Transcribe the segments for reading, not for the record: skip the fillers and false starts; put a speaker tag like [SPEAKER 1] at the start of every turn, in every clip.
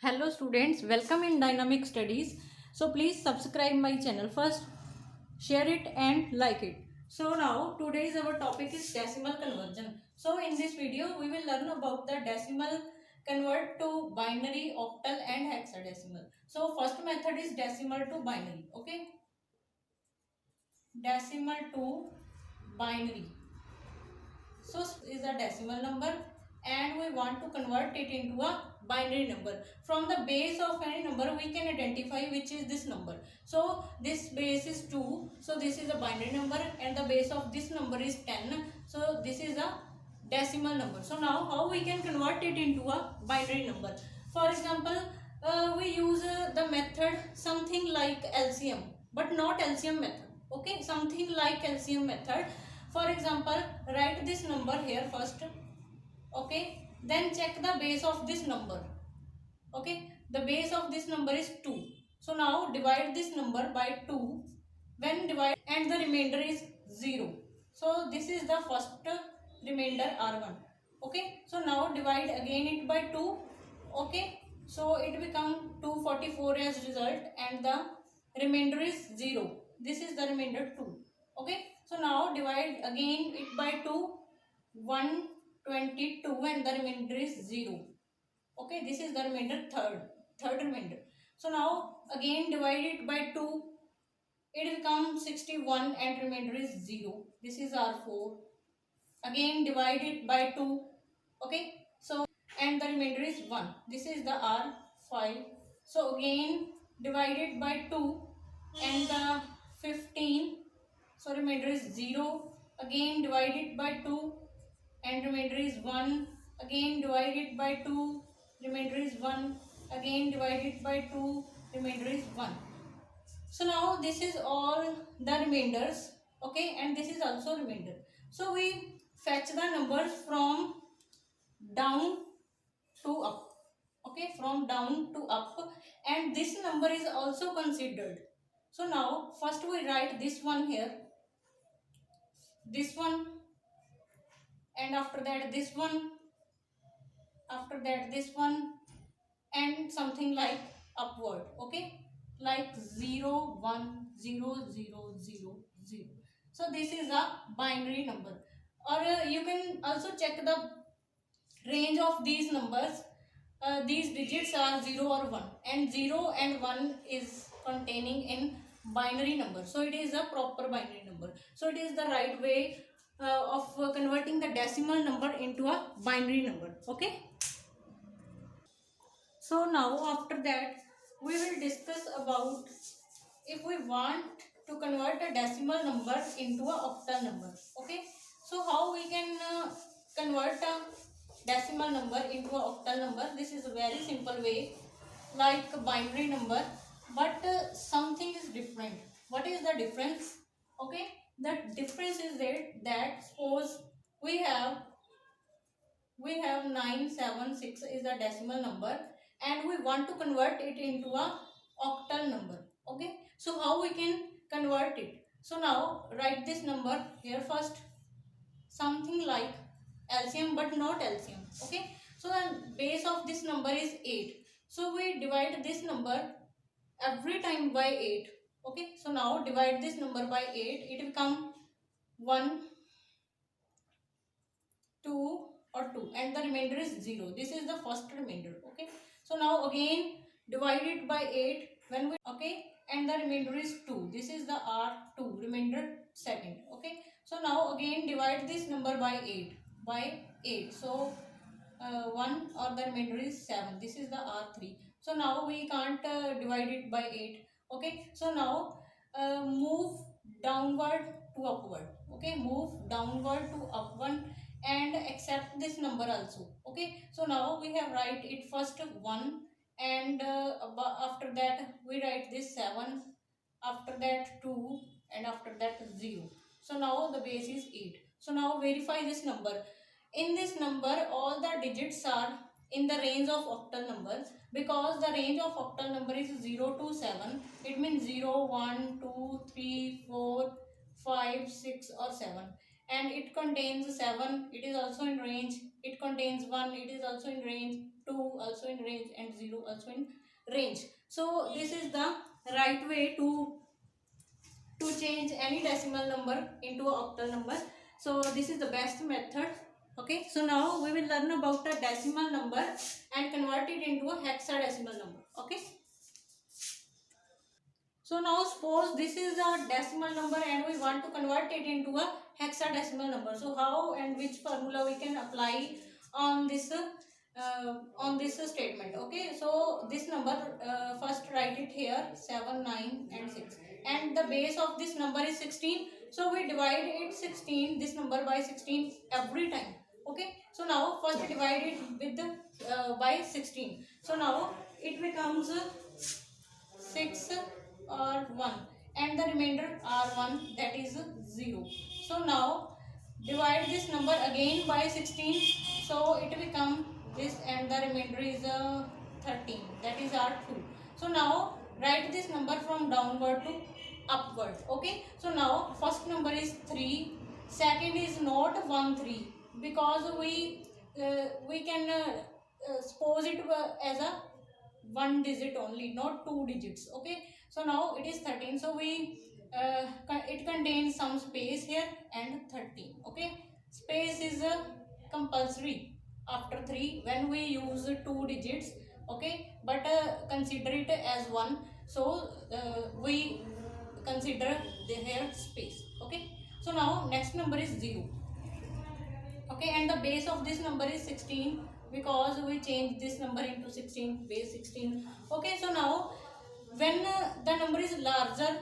[SPEAKER 1] Hello students, welcome in Dynamic Studies. So please subscribe my channel first, share it and like it. So now today's our topic is decimal conversion. So in this video we will learn about the decimal convert to binary, octal and hexadecimal. So first method is decimal to binary. Okay, decimal to binary. So is a decimal number and we want to convert it into a binary number. From the base of any number we can identify which is this number. So this base is 2, so this is a binary number, and the base of this number is 10, so this is a decimal number. So now how we can convert it into a binary number? For example, we use the method something like LCM, but not LCM method. Okay, something like LCM method. For example, write this number here first. Okay, then check the base of this number. Okay, the base of this number is 2. So now divide this number by 2. When divide and the remainder is 0. So this is the first remainder R1. Okay, so now divide again it by 2. Okay, so it become 244 as result, and the remainder is 0. This is the remainder 2. Okay, so now divide again it by 2, 122, and the remainder is 0. Okay, this is the remainder, third remainder. So now again divide it by 2, it becomes 61 and remainder is 0. This is R4. Again divide it by 2. Okay, so and the remainder is 1. This is the R5. So again divide it by 2 and the 15. So remainder is 0. Again divide it by 2 and remainder is 1. Again divide it by 2. Remainder is 1. Again divide it by 2. Remainder is 1. So now this is all the remainders. Okay, and this is also remainder. So we fetch the numbers from down to up. Okay, from down to up, and this number is also considered. So now first we write this one here, this one, and after that this one, after that this one, and something like upward. Okay, like 0 1 0 0 0 0. So this is a binary number, or you can also check the range of these numbers. These digits are 0 or 1, and 0 and 1 is containing in binary number, so it is a proper binary number. So it is the right way of converting the decimal number into a binary number. Okay, so now after that we will discuss about if we want to convert a decimal number into a octal number. Okay, so how we can convert a decimal number into a octal number? This is a very simple way, like a binary number, but something is different. What is the difference? Okay, the difference is that suppose we have 976 is a decimal number, and we want to convert it into a octal number. Okay, so how we can convert it? So now write this number here first, something like LCM but not LCM. Okay, so the base of this number is 8, so we divide this number every time by 8. Okay, so now divide this number by 8, it become 1 2 or 2, and the remainder is 0. This is the first remainder. Okay, so now again divide it by 8 when we, okay, and the remainder is 2. This is the R2 remainder, second. Okay, so now again divide this number by 8, so 1 or the remainder is 7. This is the R3. So now we can't divide it by 8. Okay, so now move downward to upward. Okay, move downward to upward and accept this number also. Okay, so now we have write it first 1, and after that we write this 7, after that 2, and after that 0. So now the base is 8. So now verify this number. In this number all the digits are in the range of octal numbers, because the range of octal number is 0 to 7. It means 0 1 2 3 4 5 6 or 7, and it contains 7, it is also in range. It contains 1, it is also in range. 2 also in range, and 0 also in range. So this is the right way to change any decimal number into an octal number. So this is the best method. Okay, so now we will learn about a decimal number and convert it into a hexadecimal number. Okay, so now suppose this is a decimal number and we want to convert it into a hexadecimal number. So how and which formula we can apply on this statement? Okay, so this number, first write it here, 7, 9 and 6, and the base of this number is 16. So we divide it 16, this number, by 16 every time. Okay, so now first divide it with the by 16. So now it becomes 6 or 1, and the remainder are 1, that is 0. So now divide this number again by 16, so it become this, and the remainder is 13, that is our 2. So now write this number from downward to upward. Okay, so now first number is 3, second is not 1 3, because we can suppose it as a one digit only, not two digits. Okay, so now it is 13, so we it contains some space here, and 13. Okay, space is compulsory after 3 when we use two digits. Okay, but consider it as one, so we consider the here space. Okay, so now next number is 0. Okay, and the base of this number is 16, because we change this number into 16, base 16. Okay, so now when the number is larger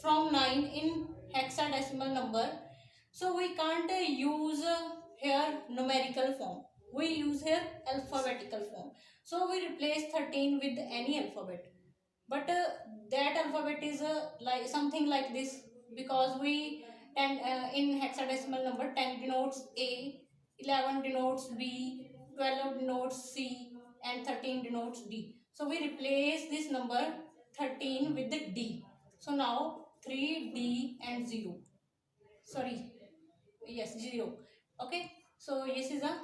[SPEAKER 1] from 9 in hexadecimal number, so we can't use here numerical form, we use here alphabetical form. So we replace 13 with any alphabet, but that alphabet is like something like this, because we 10 in hexadecimal number, 10 denotes A, 11 denotes B, 12 denotes C, and 13 denotes D. So we replace this number 13 with the D. So now 3D and 0. Sorry, yes, 0. Okay, so this is a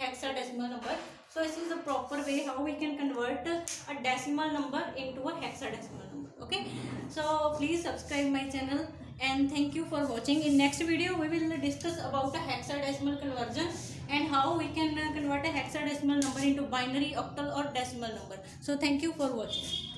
[SPEAKER 1] hexadecimal number. So this is the proper way how we can convert a decimal number into a hexadecimal number. Okay, so please subscribe my channel, and thank you for watching. In next video we will discuss about a hexadecimal conversion and how we can convert a hexadecimal number into binary, octal or decimal number. So thank you for watching.